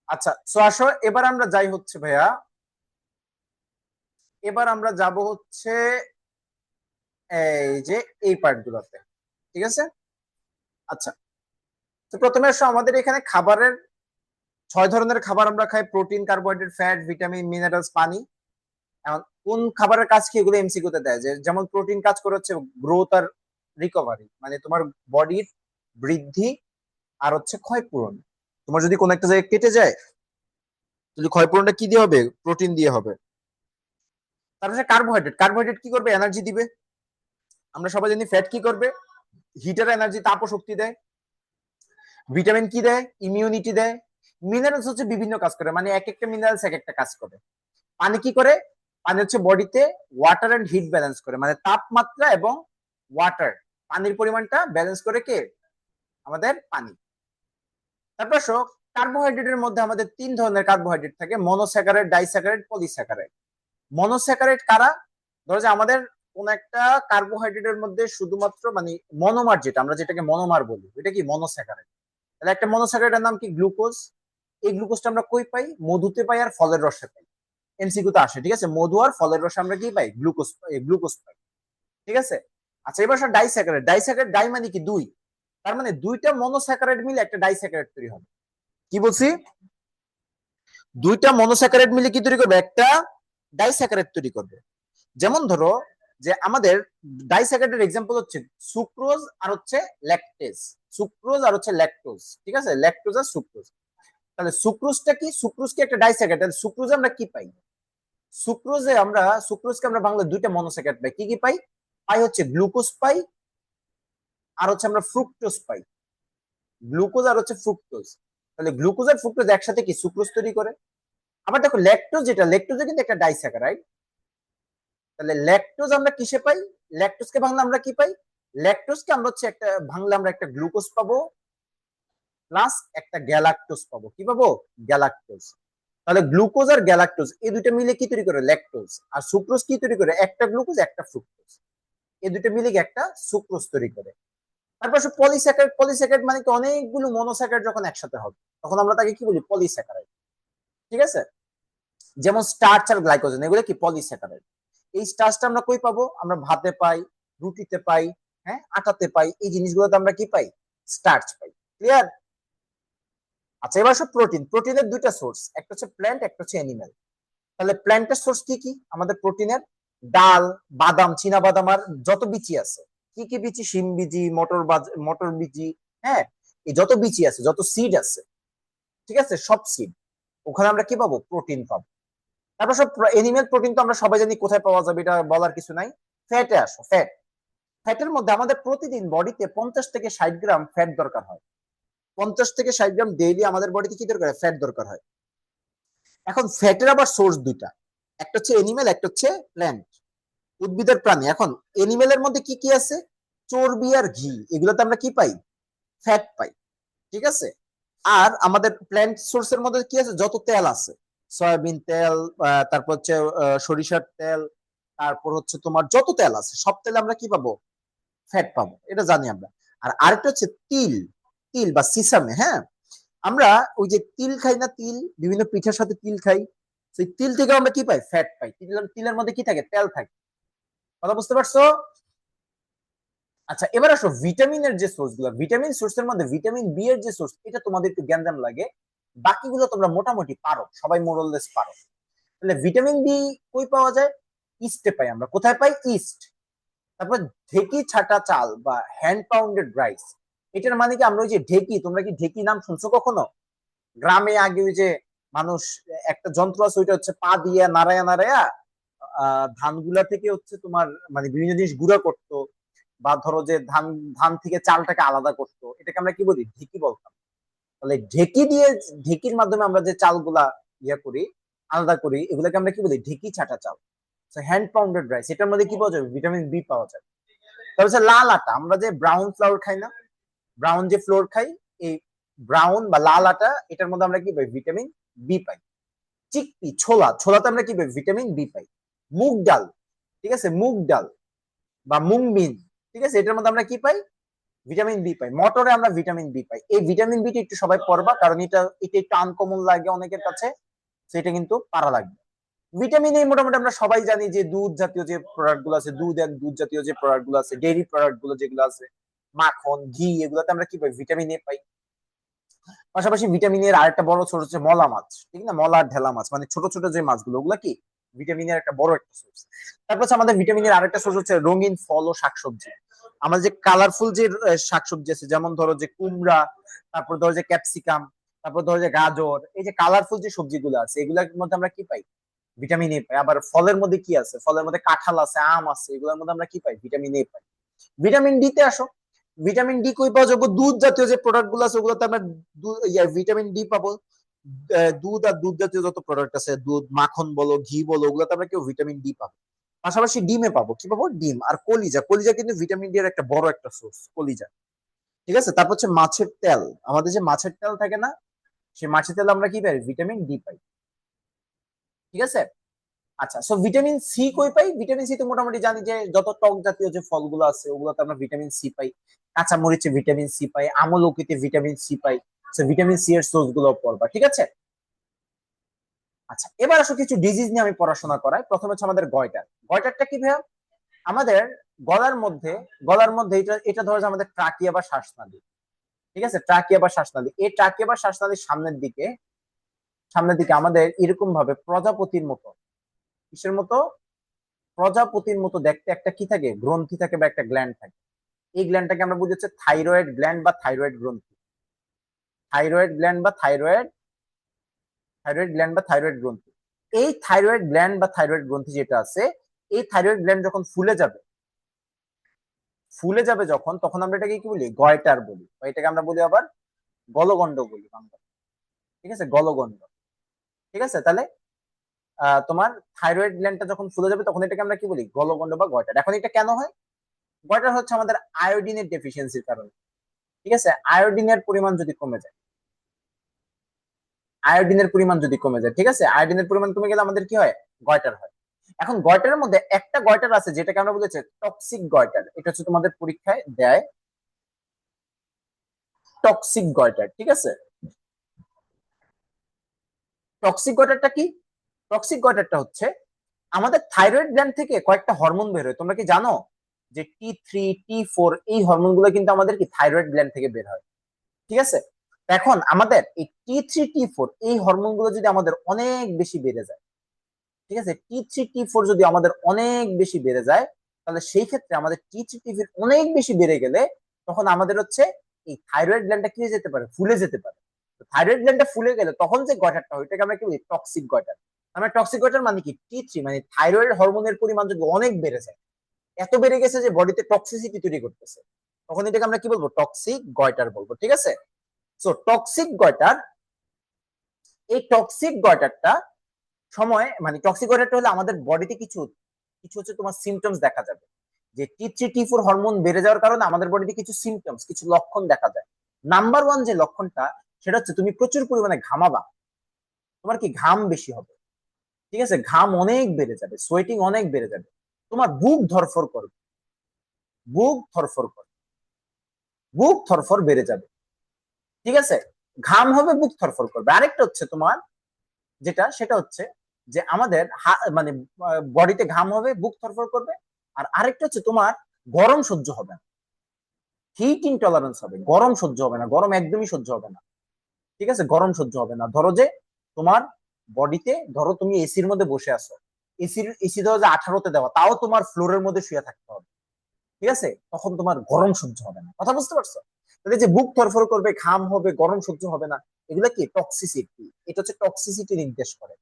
আচ্ছা, সো আসো এবার আমরা যাই হচ্ছে ভাইয়া, এবার আমরা যাব হচ্ছে এই যে এই পার্ট গুলোতে। ঠিক আছে। আচ্ছা, তো প্রথমে আসো আমাদের এখানে খাবারের 6 ধরনের খাবার আমরা খাই: protein, carbohydrate, fat, vitamin, minerals, পানি। এখন কোন খাবারের কাজ কি, এগুলো এমসিকিউ তে দেয়। যে যেমন প্রোটিন কাজ করে হচ্ছে গ্রোথ আর রিকভারি, মানে তোমার বডির বৃদ্ধি আর হচ্ছে ক্ষয়পূরণ। তোমার যদি কোনো একটা জায়গায় কেটে যায়, যদি ক্ষয়পূরণটা কি দিয়ে হবে? প্রোটিন দিয়ে হবে। তারপরে কার্বোহাইড্রেট, কার্বোহাইড্রেট কি করবে? এনার্জি দিবে। আমরা সবাই জানি ফ্যাট কি করবে? হিটার এনার্জি, তাপ ও শক্তি দেয়। ভিটামিন কি দেয়? ইমিউনিটি দেয়। মিনারেলস হচ্ছে বিভিন্ন কাজ করে, মানে এক একটা মিনারেলস এক একটা কাজ করে। পানি কি করে? পানি হচ্ছে বডিতে ওয়াটার এন্ড হিট ব্যালেন্স করে, মানে তাপমাত্রা এবং ওয়াটার, পানির পরিমাণটা ব্যালেন্স করে কে? আমাদের পানি। তারপর কার্বোহাইড্রেটের মধ্যে আমাদের 3 ধরনের কার্বোহাইড্রেট থাকে: মনোস্যাকারাইড, ডাইস্যাকারাইড, পলিস্যাকারাইড। মনোস্যাকারাইড কারা? ধরো যে আমাদের কোন একটা কার্বোহাইড্রেটের মধ্যে শুধুমাত্র মানে মনোমার, যেটা আমরা যেটাকে মনোমার বলি, এটা কি মনোস্যাকারাইড। তাহলে একটা মনোস্যাকারাইডের নাম কি? গ্লুকোজ। এই গ্লুকোজটা আমরা কই পাই? মধুতে পাই আর ফলের রসে পাই। এমসিকিউ তে আসে, ঠিক আছে? মধু আর ফলের রসে আমরা কি পাই? গ্লুকোজ, গ্লুকোজ পাই। ঠিক আছে। আচ্ছা, এবার ডাইস্যাকারাইড। ডাইস্যাকারাইড, ডাই মানে কি? দুই। তার মানে দুইটা মনোস্যাকারাইড মিলে একটা ডাইস্যাকারাইড তৈরি হবে। কি বলছি? দুইটা মনোস্যাকারাইড মিলে কি তৈরি করবে? একটা ডাইস্যাকারাইড তৈরি করবে। যেমন ধরো যে আমাদের ডাইস্যাকারাইডের এক্সাম্পল হচ্ছে সুক্রোজ আর হচ্ছে ল্যাকটেজ। সুক্রোজ আর হচ্ছে ল্যাকটোজ। ঠিক আছে, ল্যাকটোজ আর সুক্রোজ। তাহলে সুক্রোজটা কি? সুক্রোজ কি একটা ডাইস্যাকারাইড। তাহলে সুক্রোজে আমরা কি পাই? সুক্রোজকে আমরা বাংলা দুইটা মনোস্যাকারাইড পাই। কি কি পাই? পাই হচ্ছে গ্লুকোজ পাই, আর হচ্ছে আমরা ফ্রুক্টোজ পাই। গ্লুকোজ আর হচ্ছে ফ্রুক্টোজ। তাহলে গ্লুকোজ আর ফ্রুক্টোজ একসাথে কি সুক্রোজ তৈরি করে। আবার দেখো ল্যাকটোজ, যেটা ল্যাকটোজে কিন্তু একটা ডাইস্যাকারাইড। তাহলে ল্যাকটোজ আমরা কিসে পাই? ল্যাকটোজকে বাংলা আমরা কি পাই? ল্যাকটোজকে আমরা হচ্ছে একটা বাংলা আমরা একটা গ্লুকোজ পাবো, প্লাস একটা গ্যালাক্টোজ পাবো। কি পাবো? গ্যালাক্টোজ। তাহলে গ্লুকোজ আর গ্যালাক্টোজ এই দুইটা মিলে কি তৈরি করে? ল্যাকটোজ। আর সুক্রোজ কি তৈরি করে? একটা গ্লুকোজ একটা ফ্রুক্টোজ, এই দুইটা মিলে একটা সুক্রোজ তৈরি করে। তারপর পলিস্যাকারাইড। পলিস্যাকারাইড মানে কি? অনেকগুলো মনোস্যাকারাইড যখন একসাথে হবে তখন আমরা তাকে কি বলি? পলিস্যাকারাইড। ঠিক আছে। যেমন স্টার্চ আর গ্লাইকোজেন, এগুলো কি? পলিস্যাকারাইড। এই স্টার্চটা আমরা কই পাবো? আমরা ভাতে পাই, রুটিতে পাই, হ্যাঁ, আটাতে পাই। এই জিনিসগুলোতে আমরা কি পাই? স্টার্চ পাই। ক্লিয়ার? আচ্ছা, এবার প্রোটিন। প্রোটিনের দুইটা সোর্স, একটা হচ্ছে প্ল্যান্ট, একটা হচ্ছে অ্যানিমেল। তাহলে প্ল্যান্টের সোর্স কি কি আমাদের প্রোটিনের? ডাল, বাদাম, চীনা বাদাম, আর যত বিচি আছে। কি কি বিচি? শিম বিচি, মটর বিচি, হ্যাঁ, এই যত বিচি আছে, যত সিড আছে, ঠিক আছে, সব সিড, ওখানে আমরা কি পাবো? প্রোটিন পাবো। তারপর এনিমেল প্রোটিন তো আমরা সবাই জানি কোথায় পাওয়া যাবে, এটা বলার কিছু নাই। ফ্যাটে আসো, ফ্যাট। ফ্যাটের মধ্যে আমাদের প্রতিদিন বডিতে 50 থেকে 60 গ্রাম ফ্যাট দরকার হয়। 50 থেকে 60 গ্রাম ডেইলি আমাদের বডিতে কি দরকার হয়? ফ্যাট দরকার হয়। এখন ফ্যাটের আবার সোর্স দুইটা, একটা হচ্ছে এনিমেল, একটা হচ্ছে প্ল্যান্ট, উদ্ভিদের প্রাণী। এখন এনিমেলের মধ্যে কি কি আছে? চর্বি আর ঘি, এগুলোতে আমরা কি পাই? ফ্যাট পাই। ঠিক আছে। আর আমাদের প্ল্যান্ট সোর্সের মধ্যে কি আছে? যত তেল আছে, সয়াবিন তেল, তারপর হচ্ছে সরিষার তেল, তারপর হচ্ছে তোমার যত তেল আছে সব তেলে আমরা কি পাবো? ফ্যাট পাবো, এটা জানি আমরা। আর আরেকটা হচ্ছে তিল। তিল বা সিসামে, হ্যাঁ, আমরা ওই যে তিল খাই না, তিল বিভিন্ন পিঠার সাথে তিল খাই, সেই তিল থেকে আমরা কি পাই? ফ্যাট পাই। তিলের মধ্যে কি থাকে? তেল থাকে। কথা বুঝতে পারছো? আচ্ছা, এবার আসো ভিটামিনের যে সোর্স গুলো। ভিটামিন সোর্সের মধ্যে ভিটামিন বি এর যে সোর্স, এটা তোমাদের একটু জ্ঞান লাগে, বাকিগুলো তোমরা মোটামুটি পারো, সবাই মোরলেস পারো। তাহলে ভিটামিন বি কই পাওয়া যায়? ইস্টে পাই আমরা। কোথায় পাই? ইস্ট। তারপর ঢেকি ছাটা চাল বা হ্যান্ড পাউন্ডেড রাইস। এটার মানে কি? আমরা ওই যে ঢেকি, তোমরা কি ঢেকি নাম শুনছো কখনো? গ্রামে আগে ওই যে মানুষ, একটা যন্ত্র আছে, ওইটা হচ্ছে পা দিয়ে নাড়ায়া নাড়ায়া ধানগুলা থেকে হচ্ছে তোমার মানে বিভিন্ন জিনিস গুঁড়া করতো। বা ধরো যে ধান, ধান থেকে চালটাকে আলাদা করতো, এটাকে আমরা কি বলি? ঢেকি বলতাম। তাহলে ঢেকি দিয়ে, ঢেকির মাধ্যমে আমরা যে চালগুলা ইয়ে করি, আলাদা করি, এগুলোকে আমরা কি বলি? ঢেকি ছাটা চাল। হ্যান্ড পাউন্ডেড রাইস, এটার মধ্যে কি পাওয়া যাবে? ভিটামিন বি পাওয়া যায়। তারপর হচ্ছে লাল আটা। আমরা যে ব্রাউন ফ্লাওয়ার খাই না, ব্রাউন যে ফ্লোর খাই, এই ব্রাউন বা লাল আটা, এটার মধ্যে আমরা কি পাই? ভিটামিন বি পাই। চিকপি, ছোলা, ছোলাতে আমরা কি পাই? ভিটামিন বি পাই। মুগ ডাল, ঠিক আছে, মুগ ডাল বা মুং বিন, ঠিক আছে, এটার মধ্যে আমরা কি পাই? ভিটামিন বি পাই, মটরে আমরা ভিটামিন বি পাই। এই ভিটামিন বিটা একটু সবাই পড়বা, কারণ এটা এটা একটু আনকমন লাগে অনেকের কাছে, সেটা কিন্তু পারা লাগবে। ভিটামিন এ মোটামুটি আমরা সবাই জানি যে দুধ জাতীয় যে প্রোডাক্ট গুলো আছে, দুধ জাতীয় যে প্রোডাক্ট গুলো আছে, ডেইরি প্রোডাক্ট গুলো যেগুলো আছে, মাখন, ঘি, এগুলোতে আমরা কি পাই? ভিটামিন এ পাই। পাশাপাশি ভিটামিনের আরেকটা বড় সোর্স হচ্ছে মলা মাছ, ঠিক না? মলা আর ঢেলা মাছ, মানে ছোট ছোট যে মাছগুলো, ওগুলা কি ভিটামিনের একটা বড় একটা সোর্স। তারপর হচ্ছে আমাদের ভিটামিনের আরেকটা সোর্স হচ্ছে রঙিন ফল ও শাকসবজি। আমাদের যে কালারফুল যে শাকসবজি আছে, যেমন ধরো যে কুমড়া, তারপর ধরো যে ক্যাপসিকাম, তারপর ধরো যে গাজর, এই যে কালারফুল যে সবজিগুলো আছে, এগুলোর মধ্যে আমরা কি পাই? ভিটামিন এ পাই। আবার ফলের মধ্যে কি আছে? ফলের মধ্যে কাঁঠাল আছে, আম আছে, এগুলোর মধ্যে আমরা কি পাই? ভিটামিন এ পাই। ভিটামিন ডি তে আসো, ভিটামিন ডি কই পাওয়া যাবো? দুধ জাতীয় যে প্রোডাক্ট গুলো আছে, ওগুলোতে আমরা ভিটামিন ডি পাবো। দুধ আর দুধ জাতীয় যত প্রোডাক্ট আছে, দুধ, মাখন বলো, ঘি বলো, ওগুলোতে আমরা কেউ ভিটামিন ডি পাবো। পাশাপাশি ডিমে পাবো, কি পাবো? ডিম। আর কলিজা, কলিজা কিন্তু ভিটামিন ডি এর একটা বড় একটা সোর্স, কলিজা। ঠিক আছে। তারপর হচ্ছে মাছের তেল, আমাদের যে মাছের তেল থাকে না, সেই মাছের তেল আমরা কি পাই? ভিটামিন ডি পাই। ঠিক আছে। আচ্ছা, সো ভিটামিন সি কই পাই? ভিটামিন সি তো মোটামুটি জানি যে যত টক জাতীয় যে ফলগুলো আছে, ওগুলোতে আমরা ভিটামিন সি পাই। কাঁচা মরিচে ভিটামিন সি পাই, আমলকিতে ভিটামিন সি পাই। সো ভিটামিন সি এর সোর্স গুলো পড়বা, ঠিক আছে। আচ্ছা, এবার আসো কিছু ডিজিজ নিয়ে আমি পড়াশোনা করাই। প্রথমে হচ্ছে আমাদের গয়টার। গয়টারটা কি ভাইয়া? আমাদের গলার মধ্যে, গলার মধ্যে এটা এটা ধরো যে আমাদের ট্রাকিয়া বা শ্বাসনালী। ঠিক আছে, ট্রাকিয়া বা শ্বাসনালী। এই ট্রাকিয়া বা শ্বাসনালীর সামনের দিকে, সামনের দিকে আমাদের এরকম ভাবে প্রজাপতির মতো, কিসের মতো? প্রজাপতির মতো দেখতে একটা কি থাকে? গ্রন্থি থাকে বা একটা গ্ল্যান্ড থাকে। এই গ্ল্যান্ডটাকে আমরা বুঝি হচ্ছে থাইরয়েড গ্ল্যান্ড বা থাইরয়েড গ্রন্থি। থাইরয়েড গ্ল্যান্ড বা থাইরয়েড, থাইরয়েড গ্ল্যান্ড বা থাইরয়েড গ্রন্থি। এই থাইরয়েড গ্ল্যান্ড বা থাইরয়েড গ্রন্থি যেটা আছে, এই থাইরয়েড গ্ল্যান্ড যখন ফুলে যাবে, ফুলে যাবে যখন, তখন আমরা এটাকে কি বলি? গয়টার বলি, বা এটাকে আমরা বলি আবার গলগণ্ড বলি বাংলা। ঠিক আছে, গলগণ্ড। ঠিক আছে, তাহলে তোমার থাইরয়েড গ্ল্যান্ডটা যখন ফুলে যাবে, তখন এটাকে আমরা কি বলি? গলগণ্ড বা গয়টার। এখন এটা কেন হয়? গয়টার হচ্ছে আমাদের আয়োডিনের ডেফিসিয়েন্সির কারণে। ঠিক আছে, আয়োডিনের পরিমাণ যদি কমে যায়, আয়োডিনের পরিমাণ যদি কমে যায়, ঠিক আছে, আয়োডিনের পরিমাণ কমে গেলে আমাদের কি হয়? গয়টার হয়। এখন গয়টারের মধ্যে একটা গয়টার আছে যেটাকে আমরা বলেছি টক্সিক গয়টার। এটা হচ্ছে তোমাদের পরীক্ষায় দেয় টক্সিক গয়টার। ঠিক আছে, টক্সিক গয়টারটা কি? টক্সিক গয়টারটা হচ্ছে আমাদের থাইরয়েড গ্ল্যান্ড থেকে কয়েকটা হরমোন বের হয়। তোমরা কি জানো যে T3, T4 এই হরমোন গুলো কিন্তু আমাদের কি থাইরয়েড গ্ল্যান্ড থেকে বের হয়? ঠিক আছে। এখন আমাদের এই T3, T4 এই হরমোন গুলো যদি আমাদের অনেক বেশি বেড়ে যায়, ঠিক আছে, T3, T4 যদি আমাদের অনেক বেশি বেড়ে যায়, তাহলে সেই ক্ষেত্রে আমাদের T3, T4 অনেক বেশি বেড়ে গেলে তখন আমাদের হচ্ছে এই থাইরয়েড গ্ল্যান্ডটা কি যেতে পারে? ফুলে যেতে পারে। থাইরয়েড গ্ল্যান্ডটা ফুলে গেলে তখন যে গয়টারটা হয়, ওইটাকে আমরা কি বলি? Toxic goitre. আমরা টক্সিক গয়টার মানে কি? T3 মানে থাইরয়েড হরমোনের পরিমাণ যদি অনেক বেড়ে যায়, এত বেড়ে গেছে যে বডিতে টক্সিসিটি তৈরি করতেছে, তখন এটাকে আমরা কি বলবো? টক্সিক গয়টার বলবো। ঠিক আছে। সো টক্সিক গয়টার, এই টক্সিক গয়টারটা সময় মানে টক্সিক গয়টারটা হলে আমাদের বডিতে কিছু কিছু হচ্ছে তোমার সিমটমস দেখা যাবে। যে T3, T4 হরমোন বেড়ে যাওয়ার কারণে আমাদের বডিতে কিছু সিমটমস, কিছু লক্ষণ দেখা যায়। নাম্বার ওয়ান যে লক্ষণটা, সেটা হচ্ছে তুমি প্রচুর পরিমাণে ঘামাবা। তোমার কি ঘাম বেশি হবে। ঠিক আছে, ঘাম অনেক বেড়ে যাবে, সোয়েটিং অনেক বেড়ে যাবে। তোমার বুক ধরফর করবে, বুক ধরফর করবে, বুক ধরফর বেড়ে যাবে। ঠিক আছে, ঘাম হবে, বুক ধরফর করবে। আরেকটা হচ্ছে তোমার যেটা, সেটা হচ্ছে যে আমাদের মানে বডিতে ঘাম হবে, বুক ধরফর করবে। আর আরেকটা হচ্ছে তোমার গরম সহ্য হবে না, হিট ইনটলারেন্স হবে, গরম সহ্য হবে না, গরম একদমই সহ্য হবে না। ঠিক আছে, গরম সহ্য হবে না। ধরো যে তোমার বডিতে, ধরো তুমি এসির মধ্যে বসে আছো, এসি ধরো যে 18তে দেওয়া, তাও তোমার ফ্লোরের মধ্যে শুয়ে থাকতে হবে। ঠিক আছে, তখন তোমার গরম সহ্য হবে না। কথা বুঝতে পারছো? তাহলে যে বুক থরফর করবে, ঘাম হবে, গরম সহ্য হবে না, এগুলা কি? টক্সিসিটি। এটা হচ্ছে টক্সিসিটি নির্দেশ করে।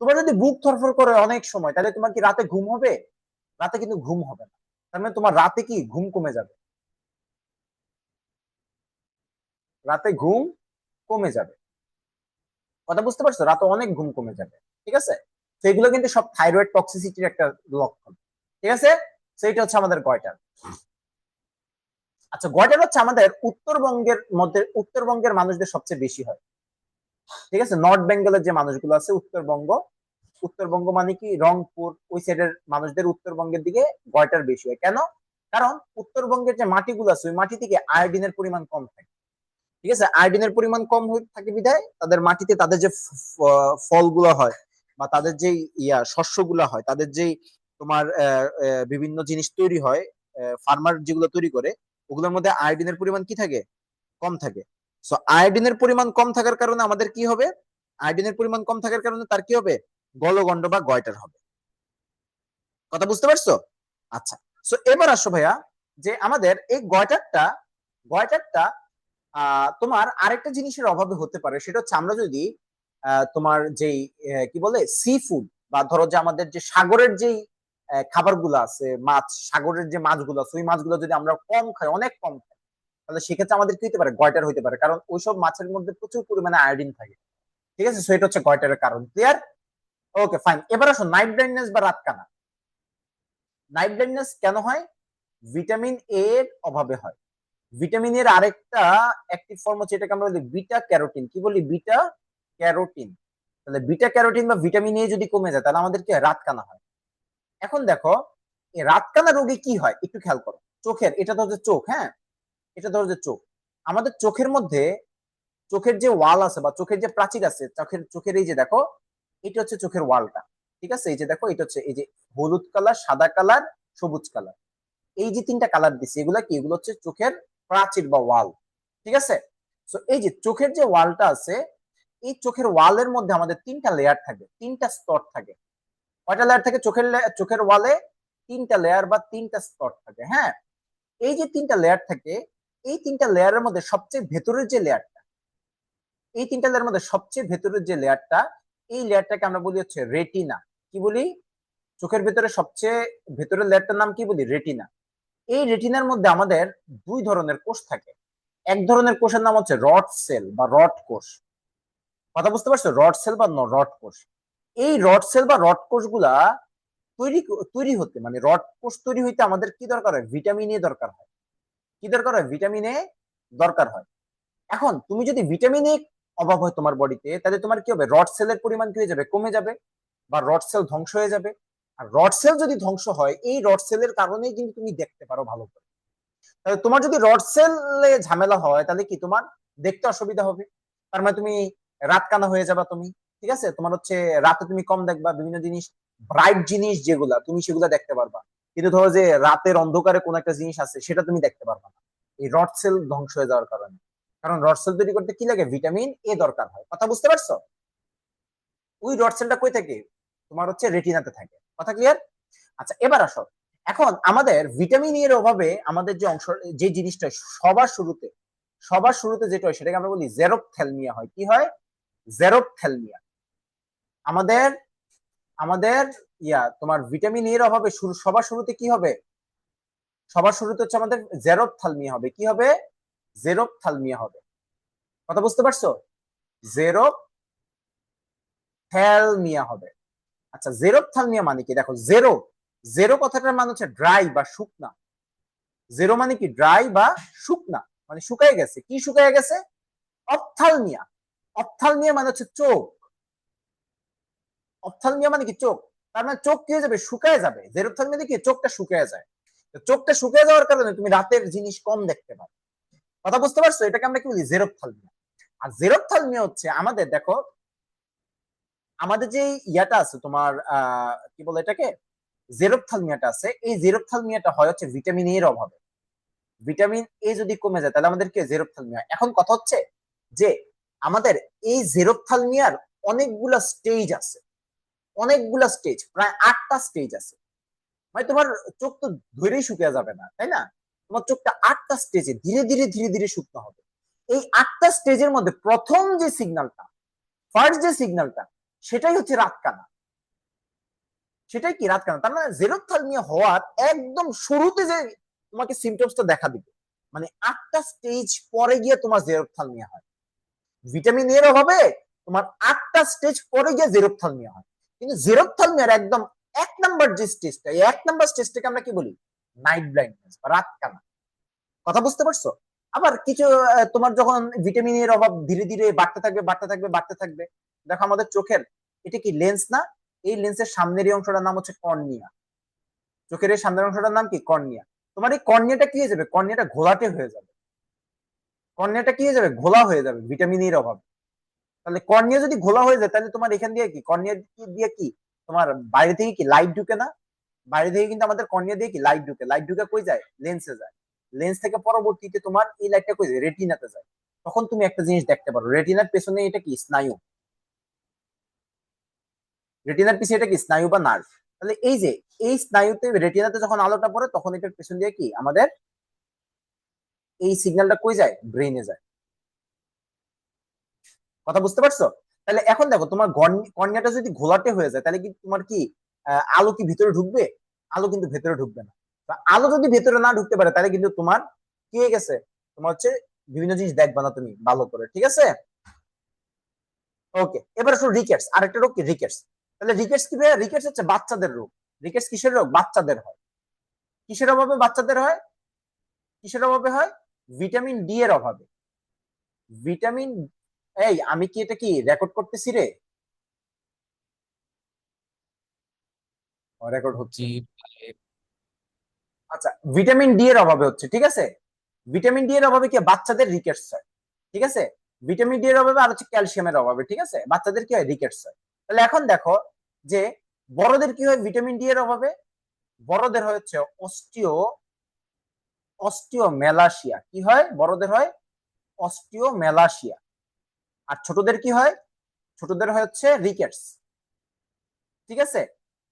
তোমার যদি বুক থরফর করে অনেক সময়, তাহলে তোমার কি রাতে ঘুম হবে? রাতে কিন্তু ঘুম হবে না। তার মানে তোমার রাতে কি ঘুম কমে যাবে, রাতে ঘুম কমে যাবে। কথা বুঝতে পারছো? রাতে অনেক ঘুম কমে যাবে। ঠিক আছে, সেগুলো কিন্তু সব থাইরয়েড টক্সিসিটির একটা লক্ষণ। ঠিক আছে, সেইটা হচ্ছে আমাদের গয়টার। আচ্ছা, গয়টার হচ্ছে আমাদের উত্তরবঙ্গের মধ্যে, উত্তরবঙ্গের মানুষদের সবচেয়ে বেশি হয়। ঠিক আছে, নর্থ বেঙ্গলের যে মানুষগুলো আছে, উত্তরবঙ্গ, উত্তরবঙ্গ মানে কি রংপুর ওই সাইডের মানুষদের উত্তরবঙ্গের দিকে গয়টার বেশি হয়। কেন? কারণ উত্তরবঙ্গের যে মাটিগুলো আছে ওই মাটি থেকে আয়োডিনের পরিমাণ কম থাকে। ঠিক আছে, আয়োডিনের পরিমাণ কম হয়ে থাকে বিধায় তাদের মাটিতে তাদের যে ফলগুলো হয় বা তাদের যে শস্যগুলো হয়, তাদের যে তোমার বিভিন্ন জিনিস তৈরি হয়, ফার্মার যেগুলো তৈরি করে ওগুলোর মধ্যে আয়োডিনের পরিমাণ কি থাকে, কম থাকে। সো আয়োডিনের পরিমাণ কম থাকার কারণে আমাদের কি হবে, আয়োডিনের পরিমাণ কম থাকার কারণে তার কি হবে, গলগণ্ড বা গয়টার হবে। কথা বুঝতে পারছো? আচ্ছা, সো এবার আসো ভাইয়া, যে আমাদের এই গয়টারটা তোমার আরেকটা জিনিসের অভাবে হতে পারে, সেটা হচ্ছে আমরা যদি তোমার যেই কি বলে সি ফুড, বা ধরো যে আমাদের যে সাগরের যেই খাবারগুলো আছে, মাছ, সাগরের যে মাছগুলো আছে ওই মাছগুলো যদি আমরা কম খাই, অনেক কম খাই, তাহলে সেক্ষেত্রে আমাদের কি হতে পারে, গয়টার হতে পারে, কারণ ওইসব মাছের মধ্যে প্রচুর পরিমাণে আয়োডিন থাকে। ঠিক আছে, সো এটা হচ্ছে গয়টারের কারণ। ক্লিয়ার? Okay fine. এবার আসো নাইট ব্লাইন্ডনেস বা রাতকানা। নাইট ব্লাইন্ডনেস কেন হয়? ভিটামিন এ এর অভাবে হয়। ভিটামিন এর আরেকটা অ্যাক্টিভ ফর্ম হচ্ছে, এটাকে আমরা বলি বিটা ক্যারোটিন। কি বলি? Beta carotene. তাহলে বিটা ক্যারোটিন বা ভিটামিন এ যদি কমে যায় তাহলে আমাদের কি রাতকানা হয়। এখন দেখো এই রাতকানা রোগে কি হয় একটু খেয়াল করো। চোখের, এটা তো হচ্ছে চোখ, হ্যাঁ, এটা ধরো যে চোখ, আমাদের চোখের মধ্যে, চোখের যে ওয়াল আছে বা চোখের যে প্রাচীর আছে, চোখের চোখের এই যে দেখো, এটা হচ্ছে চোখের ওয়ালটা। ঠিক আছে, এই যে দেখো, এটা হচ্ছে এই যে হলুদ কালার, সাদা কালার, সবুজ কালার, এই যে তিনটা কালার দিচ্ছে, এগুলা কি? এগুলো হচ্ছে চোখের প্রাচীর বা ওয়াল। ঠিক আছে, তো এই যে চোখের যে ওয়ালটা আছে, এই চোখের ওয়ালের মধ্যে আমাদের তিনটা লেয়ার থাকে, তিনটা স্তর থাকে। কয়টা লেয়ার থাকে চোখের ওয়ালে? তিনটা লেয়ার বা তিনটা স্তর থাকে। হ্যাঁ, এই যে তিনটা লেয়ার থাকে, এই তিনটা লেয়ারের মধ্যে সবচেয়ে ভেতরের যে লেয়ারটা, এই তিনটা লেয়ারের মধ্যে সবচেয়ে ভেতরের যে লেয়ারটা, এই লেয়ারটাকে আমরা বলি হচ্ছে রেটিনা। কি বলি? চোখের ভেতরে সবচেয়ে ভেতরের লেয়ারটার নাম কি বলি? রেটিনা। এই রেটিনার মধ্যে আমাদের দুই ধরনের কোষ থাকে। এক ধরনের কোষের নাম হচ্ছে রড সেল বা রড কোষ। কথা বুঝতে পারছো? রড সেল বা রড কোষ। এই রড সেল বা রড কোষগুলা তৈরি তৈরি হতে, মানে রড কোষ তৈরি হইতে আমাদের কি দরকার হয়? ভিটামিন এ দরকার হয়। কি দরকার হয়? ভিটামিন এ দরকার হয়। এখন তুমি যদি ভিটামিন এ অভাব হয় তোমার বডিতে, তাহলে তোমার কি হবে? রড সেলের পরিমাণ কি হয়ে যাবে? কমে যাবে, বা রড সেল ধ্বংস হয়ে যাবে। আর রড সেল যদি ধ্বংস হয়, এই রড সেলের কারণেই কিন্তু তুমি দেখতে পারো ভালো করে। তাহলে তোমার যদি রড সেলে ঝামেলা হয় তাহলে কি তোমার দেখতে অসুবিধা হবে, তার মানে তুমি রাত কানা হয়ে যাবা তুমি। ঠিক আছে, তোমার হচ্ছে রাতে তুমি কম দেখবা, বিভিন্ন জিনিস, ব্রাইট জিনিস যেগুলা তুমি সেগুলা দেখতে পারবা, কিন্তু ধরো যে রাতের অন্ধকারে কোন একটা জিনিস আছে সেটা তুমি দেখতে পারবা না, এই রড সেল ধ্বংস হয়ে যাওয়ার কারণে। কারণ রড সেল তৈরি করতে কি লাগে? ভিটামিন এ দরকার হয়। কথা বুঝতে পারছো? ওই রড সেলটা কই থাকে? তোমার হচ্ছে রেটিনাতে থাকে। কথা ক্লিয়ার? আচ্ছা, এবার আসো, এখন আমাদের ভিটামিন এর অভাবে আমাদের যে অংশ, যে জিনিসটা সবার শুরুতে, সবার শুরুতে যেটা হয় সেটাকে আমরা বলি জেরোপথ্যালমিয়া হয়। কি হয়? জেরোপথ্যালমিয়া। আমাদের আমাদের তোমার ভিটামিন এর অভাবে সবার শুরুতে কি হবে? সবার শুরুতে হচ্ছে আমাদের জেরোপথ্যালমিয়া হবে। কি হবে? জেরোপথ্যালমিয়া হবে। কথা বুঝতে পারছো? জেরোপথ্যালমিয়া হবে। আচ্ছা, জেরোপথ্যালমিয়া মানে কি? দেখো, জেরো, জেরো কথাটার মানে হচ্ছে ড্রাই বা শুকনা। জেরো মানে কি? ড্রাই বা শুকনা, মানে শুকায় গেছে। কি শুকায় গেছে? অপথালমিয়া। অপথালমিয়া মানে হচ্ছে চোখ। অপথালমিয়া মানে কি? চোখ। তার মানে চোখ কি হয়ে যাবে? শুকায় যাবে। জেরোপথ্যালমিয়া কি? চোখটা শুকায় যায়। চোখটা শুকিয়ে যাওয়ার কারণে তুমি রাতের জিনিস কম দেখতে পাবে। কথা বুঝতে পারছো? এটাকে আমরা কি বলি? জেরোপথ্যালমিয়া। আর জেরোপথ্যালমিয়া হচ্ছে আমাদের, দেখো, আমাদের যে ইয়াটা আছে তোমার, কি বলে এটাকে, জেরোপথ্যালমিয়াটা আছে, এই জেরোপথ্যালমিয়াটা হয় হচ্ছে ভিটামিন এর অভাবে। ভিটামিন এ যদি কমে যায় তাহলে আমাদের কি জেরোপথ্যালমিয়া। এখন কথা হচ্ছে যে আমাদের এই জেরোপথ্যালমিয়ার অনেকগুলা স্টেজ আছে, অনেকগুলা স্টেজ, প্রায় 8টা স্টেজ আছে। মানে তোমার চোখ তো ধরেই শুকিয়ে যাবে না, তাই না? তোমার চোখটা 8টা স্টেজে ধীরে ধীরে ধীরে ধীরে শুকনো হবে। এই 8টা স্টেজের মধ্যে প্রথম যে সিগন্যালটা, ফার্স্ট যে সিগন্যালটা, সেটাই হচ্ছে রাত কানা। সেটাই কি? রাত কানা। তার মানে জেরোপথ্যালমিয়া হওয়ার একদম শুরুতে যে তোমাকে সিমটমসটা দেখা দিবে, মানে 8টা স্টেজ পরে গিয়ে তোমার জেরোপথ্যালমিয়া হয়। ভিটামিন এর অভাবে তোমার 8টা স্টেজ পরে গিয়ে জেরোপথ্যালমিয়া হয়। কিন্তু জেরোপথ্যালমিয়ার একদম 1 নাম্বার যে স্টেজটা, এই 1 নাম্বার স্টেজটাকে আমরা কি বলি? নাইট ব্লাইন্ডনেস বা রাত কানা। কথা বুঝতে পারছো? আবার কিছু তোমার যখন ভিটামিন এর অভাব ধীরে ধীরে বাড়তে থাকবে, বাড়তে থাকবে, বাড়তে থাকবে, দেখো আমাদের চোখের, এটা কি লেন্স না? এই লেন্সের সামনের এই অংশটার নাম হচ্ছে কর্নিয়া। চোখের এই সামনের অংশটার নাম কি? কর্নিয়া। তোমার এই কর্নিয়াটা কি হয়ে যাবে, কর্নিয়াটা ঘোলাটে হয়ে যাবে, কর্নিয়াটা কি হয়ে যাবে, ঘোলা হয়ে যাবে ভিটামিন এর অভাবে। তাহলে কর্নিয়া যদি ঘোলা হয়ে যায় তাহলে তোমার এখান দিয়ে কি, কর্নিয়া দিয়ে কি তোমার বাইরে থেকে কি লাইট ঢুকে না, বাইরে থেকে কিন্তু আমাদের কর্নিয়া দিয়ে কি লাইট ঢুকে, লাইট ঢুকে কই যায়, লেন্সে যায়, লেন্স থেকে পরবর্তীতে তোমার এই লাইটটা কই যায়, রেটিনাতে যায়। তখন তুমি একটা জিনিস দেখতে পারো, রেটিনার পেছনে এটা কি স্নায়ু, রেটিনার পিছনে এটা কি স্নায়ু বা নার্ভ। তাহলে এই যে এই স্নায়ুতে রেটিনাতে যখন আলোটা পড়ে তখন এটার পেছন দিয়ে কি আমাদের এই সিগন্যালটা কই যায়, ব্রেইনে যায়। কথা বুঝতে পারছো? তাহলে এখন দেখো তোমার কর্নিয়াটা যদি ঘোলাটে হয়ে যায় তাহলে কি তোমার কি আলো কি ভিতরে ঢুকবে, আলো কিন্তু ভেতরে ঢুকবে না। আলো যদি ভেতরে না ঢুকতে পারে তাহলে কিন্তু তোমার কি হয়ে গেছে, তোমার হচ্ছে বিভিন্ন জিনিস দেখবা না তুমি ভালো করে, ঠিক আছে? ওকে, এবার আসো রিকেটস, আরেকটা রোগ কি রিকেটস। তাহলে রিকেটস কি ভাইয়া, রিকেটস হচ্ছে বাচ্চাদের রোগ। রিকেটস কিসের রোগ, বাচ্চাদের হয়। কিসের অভাবে বাচ্চাদের হয়, কিসের অভাবে হয়, ভিটামিন ডি এর অভাবে। ভিটামিন, এই আমি কি এটা কি রেকর্ড করতেছি রে, রেকর্ড হচ্ছে। জি। আচ্ছা, ভিটামিন ডি এর অভাবে হচ্ছে, ঠিক আছে? ভিটামিন ডি এর অভাবে কি বাচ্চাদের রিকেটস হয়, ঠিক আছে? ভিটামিন ডি এর অভাবে আর হচ্ছে ক্যালসিয়ামের অভাবে, ঠিক আছে, বাচ্চাদের কি হয়, রিকেটস হয়। তাহলে এখন দেখো যে বড়দের কি হয় ভিটামিন ডি এর অভাবে, বড়দের হচ্ছে অস্টিও, অস্টিওমেলাসিয়া। কি হয়, বড়দের হয় অস্টিওমেলাসিয়া। আর ছোটদের কি হয়, ছোটদের হয় হচ্ছে রিকেটস, ঠিক আছে?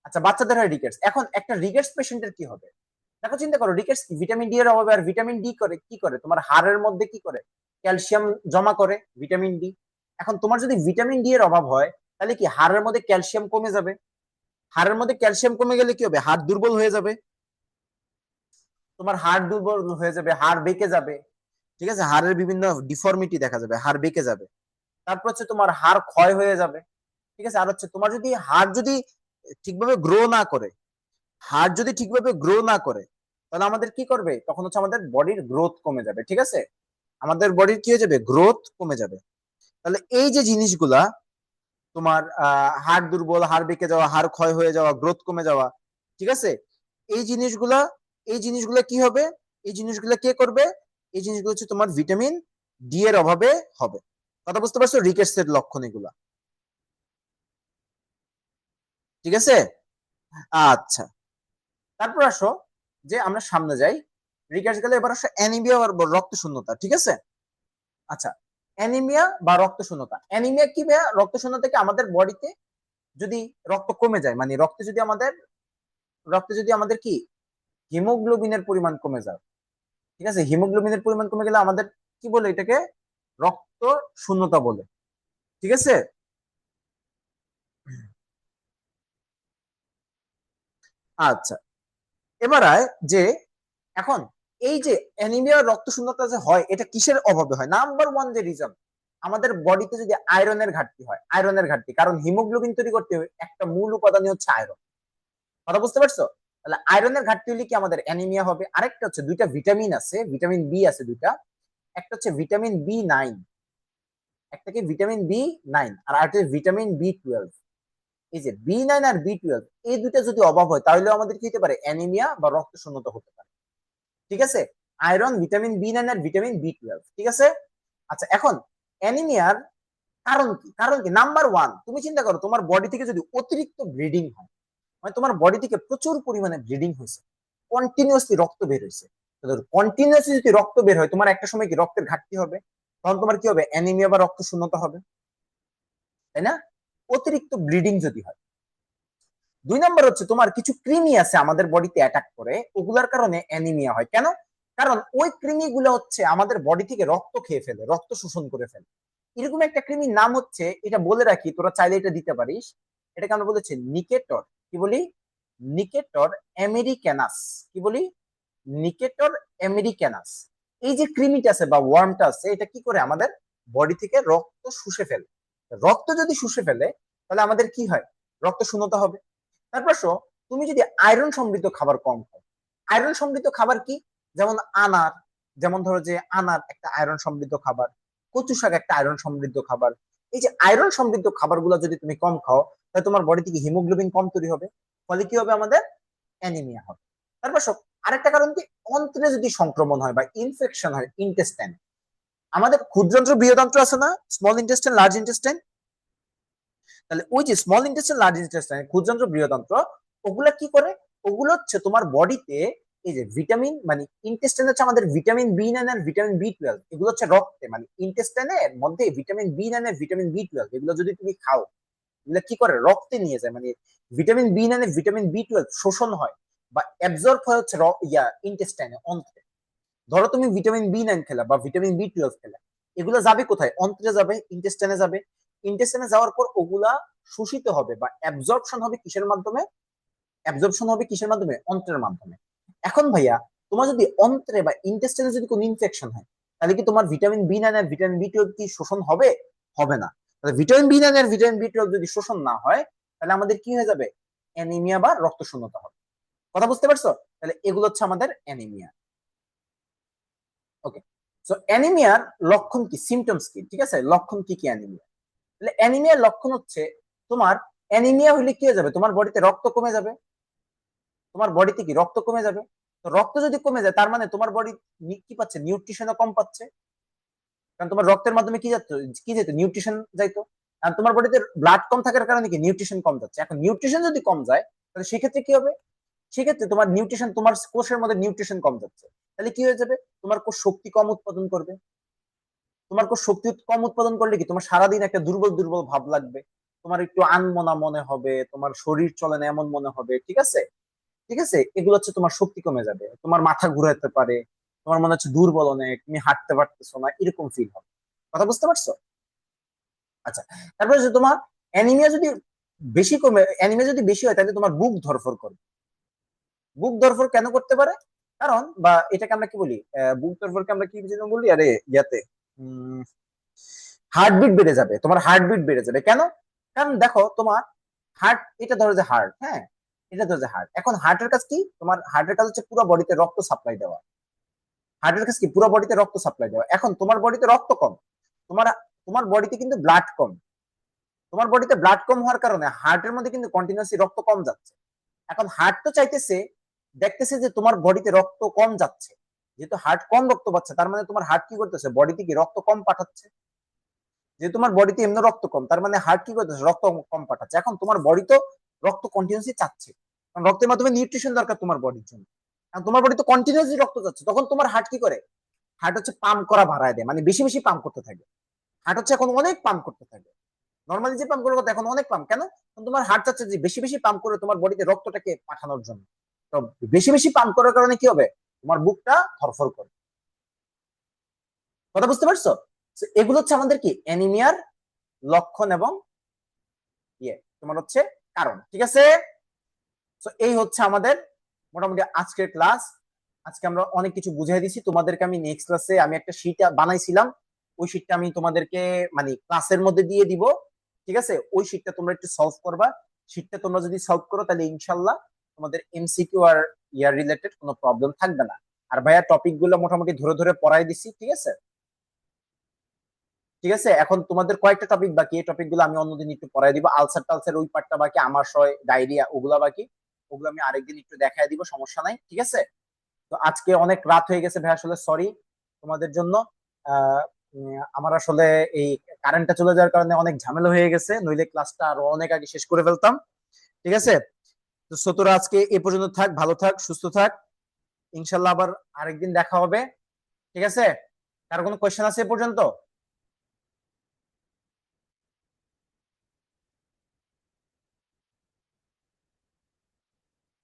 আচ্ছা, বাচ্চাদের হয় রিকেটস। এখন একটা রিকেটস পেশেন্টের কি হবে, দেখো চিন্তা করো, রিকেটস ভিটামিন ডি এর অভাবে, আর ভিটামিন ডি করে কি করে, তোমার হাড়ের মধ্যে কি করে, ক্যালসিয়াম জমা করে ভিটামিন ডি। এখন তোমার যদি ভিটামিন ডি এর অভাব হয় তাহলে কি হাড়ের মধ্যে ক্যালসিয়াম কমে যাবে, হাড়ের মধ্যে ক্যালসিয়াম কমে গেলে কি হবে, হাড় দুর্বল হয়ে যাবে, তোমার হাড় দুর্বল হয়ে যাবে, হাড় বেঁকে যাবে, ঠিক আছে, হাড়ের বিভিন্ন ডিফর্মিটি দেখা যাবে, হাড় বেঁকে যাবে। তারপর হচ্ছে তোমার হাড় ক্ষয় হয়ে যাবে, ঠিক আছে। আর হচ্ছে তোমার যদি হাড় যদি ঠিকভাবে গ্রো না করে, হার্ট যদি ঠিকভাবে গ্রো না করে তাহলে আমাদের কি করবে, তখন হচ্ছে আমাদের বডির গ্রোথ কমে যাবে, ঠিক আছে, আমাদের বডির কি হয়ে যাবে, গ্রোথ কমে যাবে। তাহলে এই যে জিনিসগুলা তোমার হাড় দুর্বল, হাড় বেঁকে যাওয়া, হাড় ক্ষয় হয়ে যাওয়া, গ্রোথ কমে যাওয়া, ঠিক আছে, এই জিনিসগুলা, এই জিনিসগুলা কি হবে, এই জিনিসগুলা কে করবে, এই জিনিসগুলো হচ্ছে তোমার ভিটামিন ডি এর অভাবে হবে। কথা বুঝতে পারছো, রিকেটস এর লক্ষণ এগুলা, ঠিক আছে। আচ্ছা, তারপর আসো যে আমরা সামনে যাই, রিকেটস গেলে এবার আসো অ্যানিমিয়া আর রক্ত শূন্যতা, ঠিক আছে। আচ্ছা, অ্যানিমিয়া বা রক্ত শূন্যতা, অ্যানিমিয়া কি ভাইয়া, রক্ত শূন্যতা কি আমাদের বডিতে যদি রক্ত কমে যায়, মানে রক্তে যদি আমাদের কি হিমোগ্লোবিনের পরিমাণ কমে যায়, ঠিক আছে, হিমোগ্লোবিনের পরিমাণ কমে গেলে আমাদের কি বলে এটাকে, রক্ত শূন্যতা বলে, ঠিক আছে। আচ্ছা, এবার আয় যে এখন এই যে অ্যানিমিয়া রক্ত শূন্যতা যে হয় এটা কিসের অভাবে হয়, নাম্বার ওয়ান যে রিজন, আমাদের বডিতে যদি আয়রনের ঘাটতি হয়, আয়রনের ঘাটতি, কারণ হিমোগ্লোবিন তৈরি করতে একটা মূল উপাদানই হচ্ছে আয়রন। কথা বুঝতে পারছো? তাহলে আয়রনের ঘাটতি হলে কি আমাদের অ্যানিমিয়া হবে। আরেকটা হচ্ছে দুইটা ভিটামিন আছে, ভিটামিন বি আছে দুইটা, একটা হচ্ছে ভিটামিন বি 9, একটা কি ভিটামিন বি 9, আর আরেকটা ভিটামিন বি 12। এই যে বি 9 আর বি 12, এই দুইটা যদি অভাব হয় তাহলে আমাদের কি হতে পারে, অ্যানিমিয়া বা রক্ত শূন্যতা হতে পারে, ঠিক আছে। আয়রন, ভিটামিন বি 9 আর ভিটামিন বি 12, ঠিক আছে। আচ্ছা, এখন অ্যানিমিয়ার কারণ কি, কারণ কি, নাম্বার ওয়ান, তুমি চিন্তা করো তোমার বডি থেকে যদি অতিরিক্ত ব্লিডিং হয়, মানে তোমার বডি থেকে প্রচুর পরিমাণে ব্লিডিং হয়েছে, কন্টিনিউয়াসলি রক্ত বের হয়েছে, কন্টিনিউয়াসলি যদি রক্ত বের হয় তোমার একটা সময় কি রক্তের ঘাটতি হবে, তখন তোমার কি হবে, অ্যানিমিয়া বা রক্ত শূন্যতা হবে, তাই না, অতিরিক্ত ব্লিডিং যদি হয়। দুই নম্বর হচ্ছে তোমার কিছু কৃমি আছে আমাদের বডিতে অ্যাটাক করে, ওগুলার কারণে অ্যানিমিয়া হয়। কেন? কারণ ওই কৃমি গুলো হচ্ছে আমাদের বডি থেকে রক্ত খেয়ে ফেলে, রক্ত শোষণ করে ফেলে। এরকম একটা কৃমির নাম হচ্ছে, এটা বলে রাখি তোরা চাইলে এটা দিতে পারিস, এটাকে আমরা বলেছি নিকেটর। কি বলি, নিকেটর আমেরিকানাস। কি বলি, নিকেটর আমেরিকানাস। এই যে কৃমিটা আছে বা ওয়ার্মটা আছে, এটা কি করে আমাদের বডি থেকে রক্ত শুষে ফেলে। রক্ত যদি শুষে ফেলে তাহলে আমাদের কি হয়, রক্ত শূন্যতা হবে। তারপর তুমি যদি আয়রন সমৃদ্ধ খাবার কম খাও, আয়রন সমৃদ্ধ খাবার কি, যেমন আনার, যেমন ধরো যে আনার একটা আয়রন সমৃদ্ধ খাবার, কচু শাক একটা আয়রন সমৃদ্ধ খাবার। এই যে আয়রন সমৃদ্ধ খাবারগুলো যদি তুমি কম খাও তাহলে তোমার বডি থেকে হিমোগ্লোবিন কম তৈরি হবে, ফলে কি হবে, আমাদের অ্যানিমিয়া হবে। তারপর আরেকটা কারণ কি, অন্ত্রে যদি সংক্রমণ হয় বা ইনফেকশন হয় ইন্টেস্টাইন, আমাদের ক্ষুদ্রান্ত্র বৃহদান্ত্র আছে না, স্মল ইন্টেস্টাইন লার্জ ইন্টেস্টাইন, তাহলে ওই যে স্মল ইন্টেস্টাইন লার্জ ইন্টেস্টাইন ক্ষুদ্রান্ত্র বৃহদান্ত্র, ওগুলা কি করে, ওগুলো হচ্ছে তোমার বডিতে এই যে ভিটামিন মানে ইন্টেস্টাইন হচ্ছে আমাদের ভিটামিন B9 আর ভিটামিন B12, এগুলো হচ্ছে রক্তে মানে ইন্টেস্টাইনের মধ্যে ভিটামিন B9 আর ভিটামিন B12 এগুলো যদি তুমি খাও, এগুলো কি করে রক্তে নিয়ে যায়, মানে ভিটামিন B9 আর ভিটামিন B12 শোষণ হয় বা অ্যাবজর্ব হয় হচ্ছে ইন্টেস্টাইনে অন্ত্রে। ধরো তুমি ভিটামিন B9 খেলা বা ভিটামিন B12 খেলা, এগুলো যাবে কোথায়, অন্ত্রে যাবে, ইন্টেস্টাইনে যাবে। ইন্টেস্টাইনে যাওয়ার পর ওগুলা শোষিত হবে বা অ্যাবজর্পশন হবে কিসের মাধ্যমে, অ্যাবজর্পশন হবে কিসের মাধ্যমে, অন্ত্রের মাধ্যমে। এখন ভাইয়া তোমার যদি অন্ত্রে বা ইন্টেস্টাইনে যদি কোনো ইনফেকশন হয়, তাহলে কি তোমার ভিটামিন B9 আর ভিটামিন B12 কি শোষণ হবে, হবে না। তাহলে ভিটামিন B9 আর ভিটামিন B12 যদি শোষণ না হয়, তাহলে আমাদের কি হয়ে যাবে, অ্যানিমিয়া বা রক্ত শূন্যতা হবে। কথা বুঝতে পারছো? তাহলে এগুলো হচ্ছে আমাদের অ্যানিমিয়া। ওকে, সো অ্যানিমিয়ার লক্ষণ কি, সিমটমস কি, ঠিক আছে, লক্ষণ কি কি অ্যানিমিয়া। তাহলে অ্যানিমিয়ার লক্ষণ হচ্ছে তোমার, অ্যানিমিয়া হলে কি হয়ে যাবে, তোমার বডিতে রক্ত কমে যাবে, তোমার বডিতে কি রক্ত কমে যাবে। তো রক্ত যদি কমে যায় তার মানে তোমার বডি কি পাচ্ছে, নিউট্রিশনও কম পাচ্ছে, কারণ তোমার রক্তের মাধ্যমে কি যাচ্ছে, কি যেত, নিউট্রিশন যাইতো। আর তোমার বডিতে ব্লাড কম থাকার কারণে কি নিউট্রিশন কম যাচ্ছে। এখন নিউট্রিশন যদি কম যায়, তাহলে সেক্ষেত্রে কি হবে, সেক্ষেত্রে তোমার নিউট্রিশন, তোমার কোষের মধ্যে নিউট্রিশন কম যাচ্ছে, তাহলে কি হয়ে যাবে, তোমার কোষ শক্তি কম উৎপাদন করবে। তোমার কোষ শক্তি কম উৎপাদন করলে কি তোমার সারাদিন একটা দুর্বল দুর্বল ভাব লাগবে, তোমার একটু আনমনা মনে হবে, তোমার শরীর চলে না এমন মনে হবে, ঠিক আছে। ঠিক আছে, এগুলো হচ্ছে তোমার শক্তি কমে যাবে, তোমার মাথা ঘুরাতে পারে, তোমার মনে হচ্ছে দুর্বল অনেক, তুমি হাঁটতে পারতেছো না, এরকম ফিল হবে। কথা বুঝতে পারছো? আচ্ছা, তারপরে যে তোমার অ্যানিমিয়া যদি বেশি কমে, অ্যানিমিয়া যদি বেশি হয়, তাহলে তোমার বুক ধরফর করবে। বুক ধরফর কেন করতে পারে, কারণ বা এটাকে আমরা কি বলি, বুক ধরফরকে আমরা কি যেন বলি, আরে ইয়াতে হার্টবিট বেড়ে যাবে, তোমার হার্টবিট বেড়ে যাবে কেন, কারণ দেখো তোমার হার্ট, এটা ধরো যে হার্ট, হ্যাঁ, এটা ধরো যে হার্ট, এখন হার্টের কাজ কি, তোমার হার্টের কাজ হচ্ছে পুরো বডিতে রক্ত সাপ্লাই দেওয়া। হার্টের কাজ কি, পুরো বডিতে রক্ত সাপ্লাই দেওয়া। এখন তোমার বডিতে রক্ত কম, তোমার তোমার বডিতে কিন্তু ব্লাড কম, তোমার বডিতে ব্লাড কম হওয়ার কারণে হার্টের মধ্যে কিন্তু কন্টিনিউসলি রক্ত কম যাচ্ছে। এখন হার্ট তো চাইতেছে, দেখতেছে যে তোমার বডিতে রক্ত কম যাচ্ছে, যেহেতু হার্ট কম রক্ত পাচ্ছে, তার মানে তোমার হার্ট কি করতেছে, বডিতে কি রক্ত কম পাঠাচ্ছে। যে তোমার বডিতে এমনি রক্ত কম, তার মানে হার্ট কি করতেছে, রক্ত কম পাঠাচ্ছে। এখন তোমার বডি তো রক্ত কন্টিনিউসলি চাচ্ছে, কারণ রক্তের মাধ্যমে নিউট্রিশন দরকার তোমার বডির জন্য। কারণ তোমার বডি তো কন্টিনিউসলি রক্ত যাচ্ছে, তখন তোমার হার্ট কি করে, হার্ট হচ্ছে পাম্প করা বাড়ায় দেয়, মানে বেশি বেশি পাম্প করতে থাকে। হার্ট হচ্ছে এখন অনেক পাম্প করতে থাকে, নর্মালি যে পাম্প করার কথা এখন অনেক পাম্প, কেন, কারণ তোমার হার্ট চাচ্ছে যে বেশি বেশি পাম্প করে তোমার বডিতে রক্তটাকে পাঠানোর জন্য। তো বেশি বেশি পাম্প করার কারণে কি হবে, তোমার বুকটা ধরফর করে। কথা বুঝতে পারছো? So, এগুলো হচ্ছে আমাদের কি অ্যানিমিয়ার লক্ষণ এবং তোমার হচ্ছে কারণ, ঠিক আছে। তো এই হচ্ছে আমাদের মোটামুটি আজকের ক্লাস। আজকে আমরা অনেক কিছু বুঝাই দিছি তোমাদেরকে। আমি নেক্সট ক্লাসে আমি একটা শীট বানাইছিলাম, ওই শীটটা আমি তোমাদেরকে মানে ক্লাসের মধ্যে দিয়ে দিব, ঠিক আছে। ওই শীটটা তোমরা একটু সলভ করবা। শীটটা তোমরা যদি সলভ করো, তাহলে ইনশাল্লাহ তোমাদের এমসিকিউ আর ইয়ার রিলেটেড কোনো প্রবলেম থাকবে না। আর ভাইয়া টপিক গুলো মোটামুটি ধরে ধরে পড়াই দিছি, ঠিক আছে। ঠিক আছে, এখন তোমাদের কয়েকটা টপিক বাকি, এই টপিক গুলো আমি অন্যদিন একটু পড়াই দিব। আলসার টালসার ওই পার্টটা বাকি, আমাশয় ডায়রিয়া ওগুলা বাকি, ওগুলো আমি আরেকদিন একটু দেখাই দিব, সমস্যা নাই, ঠিক আছে। তো আজকে অনেক রাত হয়ে গেছে ভাই, আসলে সরি তোমাদের জন্য। আমার আসলে এই কারেন্টটা চলে যাওয়ার কারণে অনেক ঝামেলা হয়ে গেছে, নইলে ক্লাসটা আরো অনেক আগে শেষ করে ফেলতাম, ঠিক আছে। তো তোরা আজকে এ পর্যন্ত থাক, ভালো থাক, সুস্থ থাক, ইনশাল্লাহ আবার আরেকদিন দেখা হবে, ঠিক আছে। কার কোনো কোয়েশ্চেন আছে এ পর্যন্ত?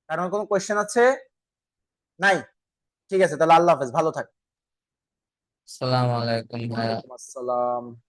কারণ কোনো কোয়েশ্চেন আছে? নাই? ঠিক আছে, তাহলে আল্লাহ হাফেজ, ভালো থাক। আসসালামু আলাইকুম ভাইয়া। ওয়ালাইকুম আসসালাম।